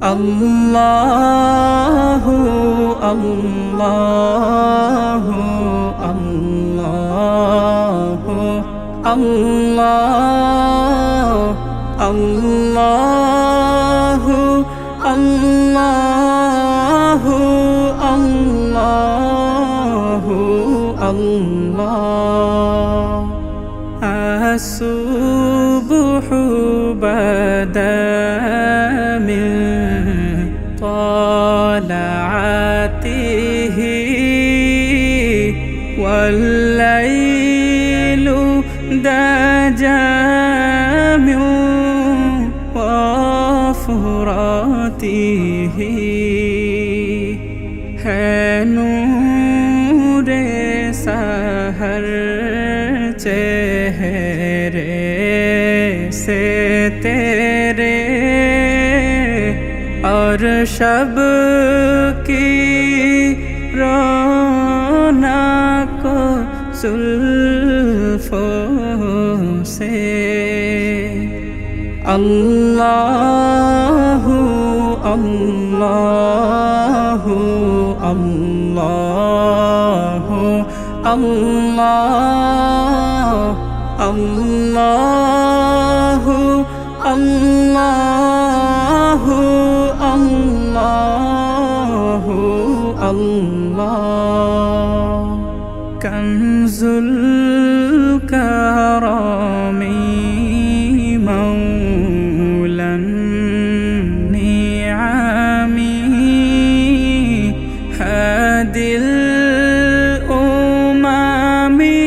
আল্লাহু আল্লাহু আল্লাহু আল্লাহ আল্লাহু আল্লাহু আল্লাহু আল্লাহ আসুবহু বাদা মিন طلعته والليل دجى من وفراته है नूर सहर चेहरे से तेरे और शब की रौनक जुल्फों से अल्लाहु अल्लाहु अल्लाहु अल्लाह अल्लाहु अल्लाहु अल्लाहु अल्लाह कंजुल करमी मौलन निआमी हादिल उमामी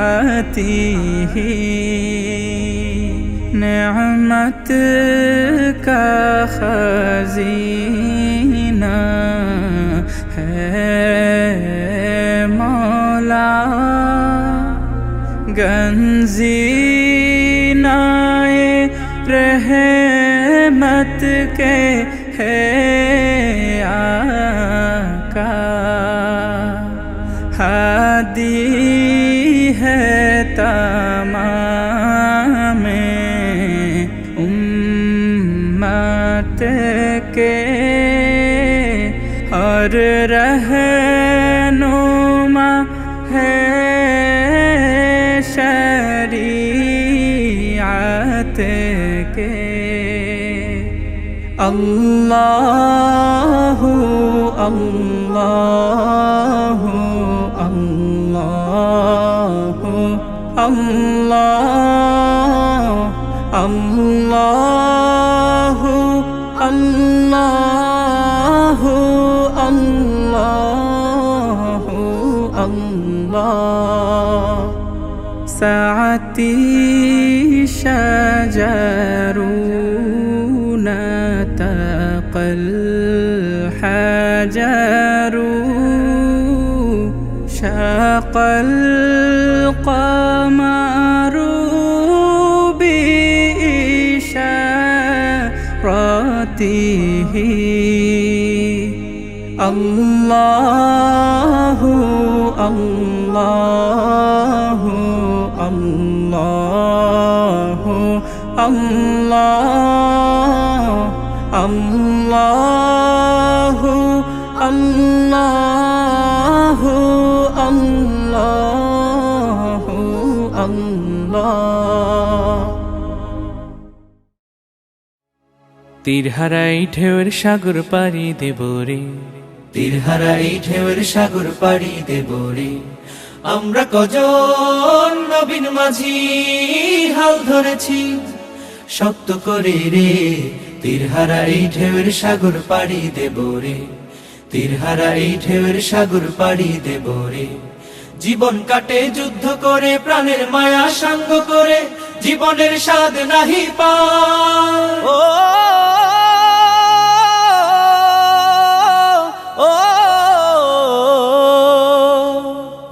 लिशरीअतिही नेमत का खजीना है मौला गंजीनाए रहमत के है आका हादी है तमाम उम्मत के और रहनुमा है शरीअत के अल्लाहु अल्लाहु अल्लाहु अल्लाह अल्लाहु अल्लाहु अल्लाहु अल्लाह साअती शजरून तक़ल हजरू शक़ल क़मरू बिइशारतिही अल्लाहु अल्लाहु अल्लाहु अल्लाह अल्लाहु अल्लाहु अल्लाहु अल्लाह তীরহারাই ঢেউয়ের সাগর পাড়ি দেব রে, তীরহারাই ঢেউয়ের সাগর পাড়ি দেব রে। আমরা কজন নবীন মাঝি হাল ধরেছি শক্ত করে রে, তীরহারাই ঢেউয়ের সাগর পাড়ি দেব রে, তীরহারাই ঢেউয়ের সাগর পাড়ি দেব রে। জীবন কাটে যুদ্ধ করে, প্রাণের মায়া সাঙ্গ করে, জীবনের স্বাদ নাহি পায়। ও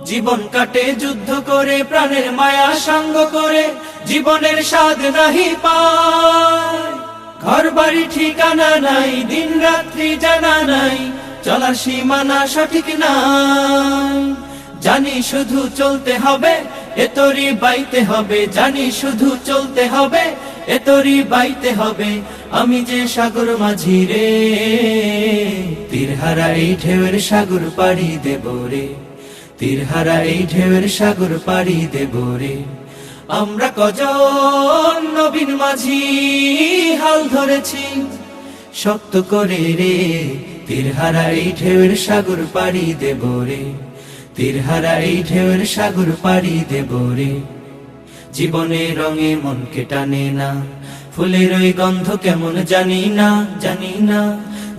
জীবন কাটে যুদ্ধ করে, প্রাণের মায়া সাঙ্গ করে, জীবনের স্বাদ নাহি পায়। ঘর বাড়ি ঠিকানা নাই, দিন রাত্রি জানা নাই, চলার সীমানা সঠিক নাই। জানি শুধু চলতে হবে, এ তরি বাইতে হবে, জানি শুধু চলতে হবে, এ তরি বাইতে হবে আমি যে সাগর মাঝি রে। তীরহারা এই ঢেউয়ের সাগর পাড়ি দেব রে, তীরহারা এই ঢেউয়ের সাগর পাড়ি দেব রে। আমরা কজন নবীন মাঝি হাল ধরেছি শক্ত করে রে, তীরহারা এই ঢেউয়ের সাগর পাড়ি দেব রে, তীরহারা এই ঢেউয়ের সাগর পাড়ি দেব রে। জীবনের রঙে মনকে টানে না, ফুলের ওই গন্ধ কেমন জানি না, জানি না।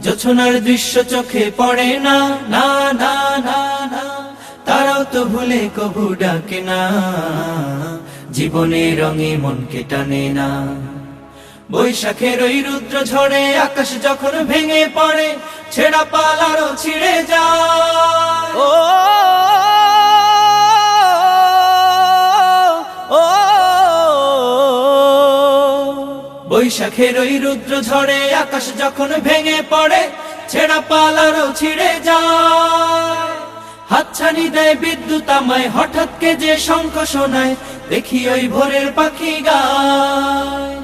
জোছনার দৃশ্য চোখে পড়ে না, না না না না। তারাও তো ভুলে কবু ডাকে না, জীবনের রঙে মনকে টানে না। বৈশাখের ওই রুদ্র ঝড়ে আকাশ যখন ভেঙে পড়ে, ছেঁড়া পাল আরো ছিঁড়ে যায়। ও ও বৈশাখের ওই রুদ্র ঝড়ে আকাশ যখন ভেঙে পড়ে, ছেঁড়া পাল আরো ছিঁড়ে যায়। হাতছানি দেয় বিদ্যুৎ আমায়, হঠাৎ কে যে শঙ্খ শোনায়, দেখি ওই ভোরের পাখি গায়।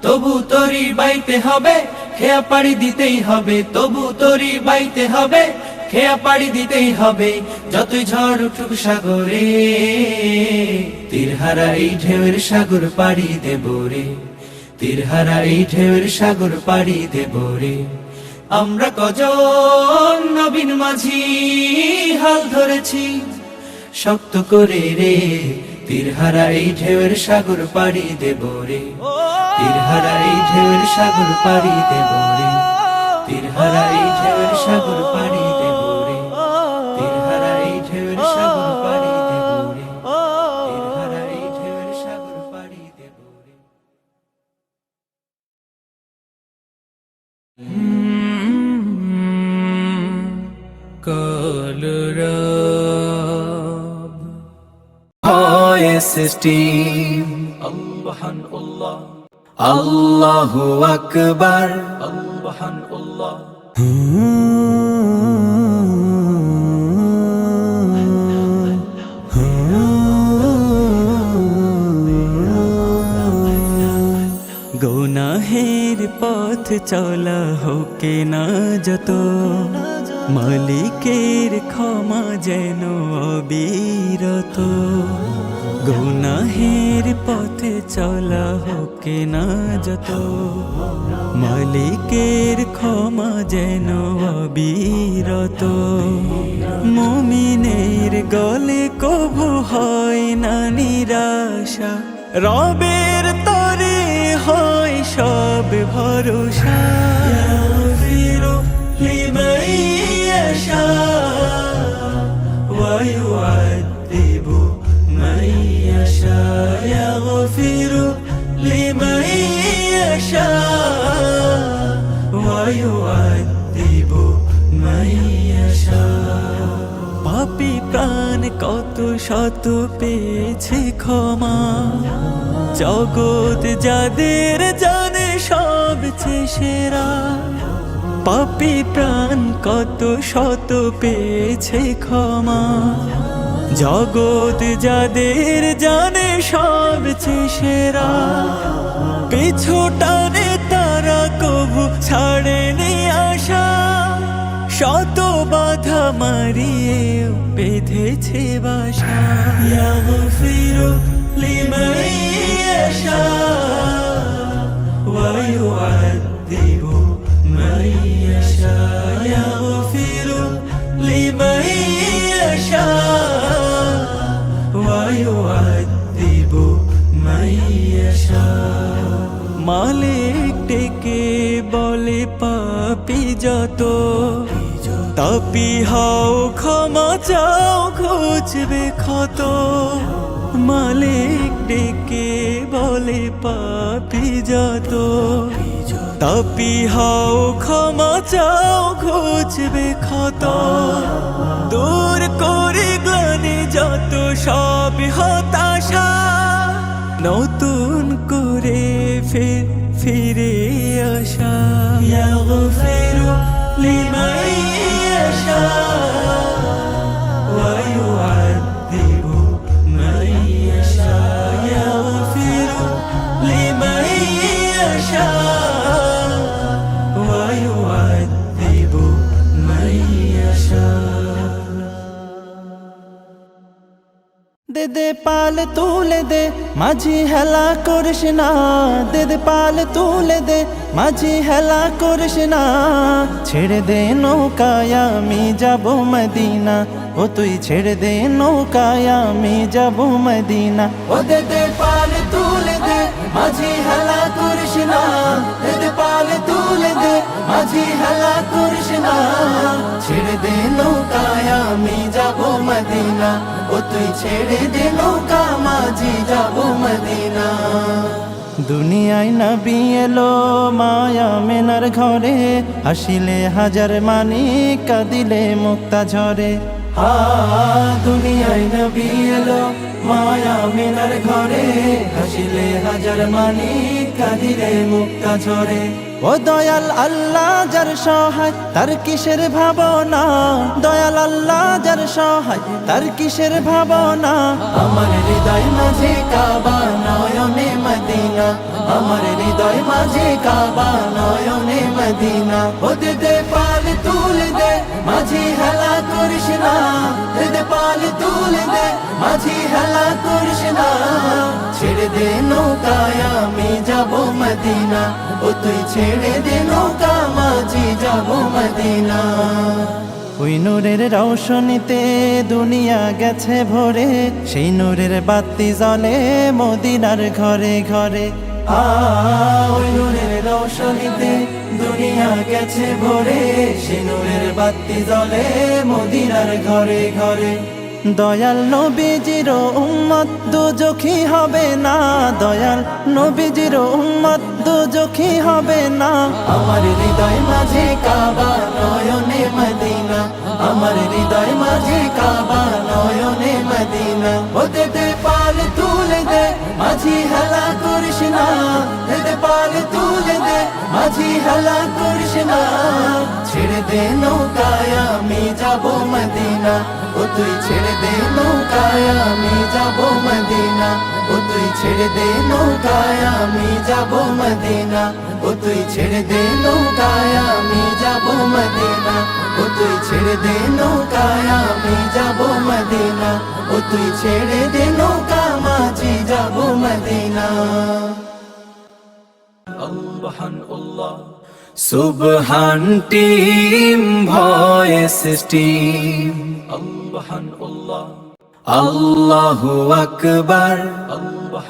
তবু তরি বাইতে হবে, খেয়া পাড়ি দিতেই হবে, তবু তরি বাইতে হবে, খেয়া পাড়ি দিতেই হবে, যতই ঝড় উঠুক সাগরে। তীরহারা এই ঢেউয়ের সাগর পাড়ি দেব রে, তীরহারা এই ঢেউয়ের সাগর পাড়ি দেব রে। আমরা কজন নবীন মাঝি হাল ধরেছি শক্ত করে রে, তীরহারা এই ঢেউয়ের সাগর পাড়ি দেব রে, তীরহারা এই ঢেউয়ের সাগর পাড়ি দেব রে, তীরহারা এই ঢেউয়ের সাগর পাড়ি দেব রে, তীরহারা এই ঢেউয়ের সাগর পাড়ি দেব রে, তীরহারা এই ঢেউয়ের সাগর পাড়ি দেব রে। কলরব আল্লাহান আল্লাহ, আল্লাহু আকবার, আল্লাহান আল্লাহ। গুনাহের পথ চলা হোকে না যত, মালিকের ক্ষমা যেন অবিরত। গুনাহের পথে চলা হোকে না যত, মালিকের ক্ষমা যেন অবিরত। মুমিনের গলে কভু হয় না নিরাশা, রবের তরে হয় সব ভরসা। ইয়াগফিরু লিমান ইয়াশা ওয়া ইউআযযিবু মান ইয়াশা, ইয়াগফিরু লিমান ইয়াশা ওয়া ইউআযযিবু মান ইয়াশা। পাপী প্রাণ কত শত পেয়েছে ক্ষমা, জগৎ যাদের জানে সবচেয়ে সেরা। পাপী প্রাণ কত শত পেয়েছে ক্ষমা, জগৎ যাদের জানে সবচেয়ে সেরা। পিছু টানে তারা কবু ছাড়েনি আশা, শত বাধা মারিয়েও বেঁধেছে বাসা। ইয়াগফিরু লিমান ইয়াশা ওয়া ইউআযযিবু মান ইয়াশা, ইয়াগফিরু লিমান ইয়াশা ওয়া ইউআযযিবু মান ইয়াশা। মালিক ডেকে বলে পাপী যত, তাপি হাও ক্ষমা চাও ঘুচবে ক্ষত। মালিক ডেকে বলে পাপী যত, তাপি হাও ক্ষমা চাও ঘুচবে ক্ষত। দূর করে গ্লানি যত সব হতাশা, নতুন করে ফিরে আসা। ইয়াগফিরু লিমান ইয়াশা ওয়া ইউআযযিবু মান ইয়াশা, ইয়াগফিরু লিমান يشاء ويعذب من يشاء দে দে পাল তুলে দে মাঝি হেলা করিস না দে দে পাল তুলে দে মাঝি হেলা করিস না ছেড়ে দে নৌকায় আমি যাব মদিনা ও তুই ছেড়ে দে নৌকায় আমি যাব মদিনা ও দে দে পাল তুলে দে মাঝি হেলা করিস না দে দে পাল তুলে দে মাঝি হেলা করিস না ছেড়ে দে নৌকায় আমি যাব মদিনা ও তুই ছেড়ে দে নৌকা মাঝি যাব মদিনা দুনিয়ায় নবী এলো মায়া মেনার ঘরে হাসিলে হাজার মানি কাঁদিলে মুক্তা ঝরে দুনিয়ায় নবী এলো মায়া মেনার ঘরে হাসিলে হাজার মানি কাঁদিলে মুক্তা ঝরে ও দয়াল আল্লাহ যার সহায় তার কিসের ভাবনা দয়াল আল্লাহ যার সহায় তার কিসের ভাবনা আমার হৃদয় মাঝে কাবা নয়নে মদিনা আমার হৃদয় মাঝে কাবা নয়নে মদিনা ও দে দে পাল তুলে দে মাঝি হেলা করিস না দে দে পাল তুলে দে মাঝি হেলা করিস না ছেড়ে দে নৌকায় আমি যাব মদিনা ও তুই ছেড়ে দে নৌকা মাঝি যাব মদিনা ওই নূরের রৌশনীতে দুনিয়া গেছে ভরে সেই নূরের বাতি জ্বলে মদিনার ঘরে ঘরে ওই নূরের রৌশনীতে দুনিয়া গেছে ভরে সেই নূরের বাতি জ্বলে মদিনার ঘরে ঘরে দয়াল নবীজির উম্মত দুজখী হবে না দয়াল নবীজির উম্মত দুজখী হবে না আমার হৃদয় মাঝে কাবা নয়নে মদিনা আমার হৃদয় মাঝে কাবা নয়নে মদিনা ও দে দে পাল তুলে দে মাঝি হেলা করিস না দে দে পাল তুলে দে মাঝি হেলা করিস না ছেড়ে দে নৌকায় আমি যাব মদিনা ও তুই ছেড়ে দে নৌকায় আমি যাব মদিনা ও তুই ছেড়ে দে নৌকায় আমি যাব মদিনা ও তুই ছেড়ে দে নৌকায় আমি যাব মদিনা ও তুই ছেড়ে দে নৌকায় আমি যাব মদিনা ও তুই ছেড়ে দে নৌকা মাঝি যাব মদিনা আল্লাহ সুবহান টিম ভয়েস টিম আল্লাহ আল্লাহু আকবার আল্লাহ